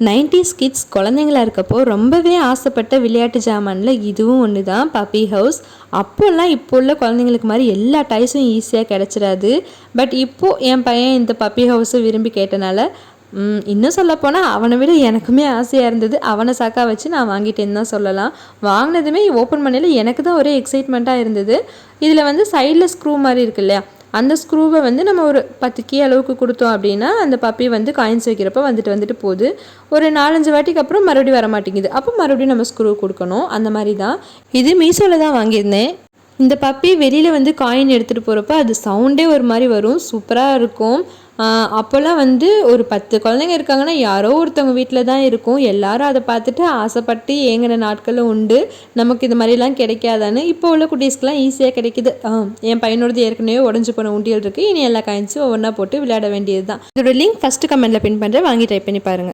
90s kids குழந்தைங்களா இருக்கப்போ ரொம்பவே ஆசைப்பட்ட விளையாட்டு ஜாமான்ல இதுவும் ஒன்று தான், பப்பி ஹவுஸ். அப்போல்லாம் இப்போ உள்ள குழந்தைங்களுக்கு மாதிரி எல்லா டாய்ஸும் ஈஸியாக கிடச்சிடாது. பட் இப்போது என் பையன் இந்த பப்பி ஹவுஸை விரும்பி கேட்டனால இன்னும் சொல்லப்போனால் அவனை விட எனக்குமே ஆசையாக இருந்தது. அவனை சாக்கா வச்சு நான் வாங்கிட்டேன்னு தான் சொல்லலாம். வாங்கினதுமே ஓப்பன் பண்ணல எனக்கு தான் ஒரே எக்ஸைட்மெண்ட்டாக இருந்தது. இதில் வந்து சைடில் ஸ்க்ரூ மாதிரி இருக்கு இல்லையா, அந்த ஸ்க்ரூவை வந்து நம்ம ஒரு 10 கீ அளவுக்கு கொடுத்தோம் அப்படின்னா அந்த பப்பி வந்து காயின்ஸ் வைக்கிறப்ப வந்துட்டு போகுது. ஒரு 4-5 வாட்டிக்கு அப்புறம் மறுபடியும் வர மாட்டேங்குது. அப்போ மறுபடியும் நம்ம ஸ்க்ரூ கொடுக்கணும். அந்த மாதிரி தான். இது மீஷோவில் தான் வாங்கியிருந்தேன். இந்த பப்பி வெளியில் வந்து காயின் எடுத்துகிட்டு போகிறப்ப அது சவுண்டே ஒரு மாதிரி வரும், சூப்பராக இருக்கும். அப்போல்லாம் வந்து ஒரு 10 குழந்தைங்க இருக்காங்கன்னா யாரோ ஒருத்தவங்க வீட்டில் தான் இருக்கும். எல்லாரும் அதை பார்த்துட்டு ஆசைப்பட்டு ஏங்கின நாட்களும் உண்டு. நமக்கு இது மாதிரிலாம் கிடைக்காதான்னு. இப்போ உள்ள குட்டீஸ்க்கெலாம் ஈஸியாக கிடைக்குது. என் பையனோடது ஏற்கனவே உடஞ்சி போன உண்டியல் இருக்குது. இனி எல்லா காயின்ஸும் ஒவ்வொன்றா போட்டு விளையாட வேண்டியது தான். இதோட லிங்க் ஃபஸ்ட்டு கமெண்ட்டில் பின் பண்ணுறேன், வாங்கி ட்ரை பண்ணி பாருங்கள்.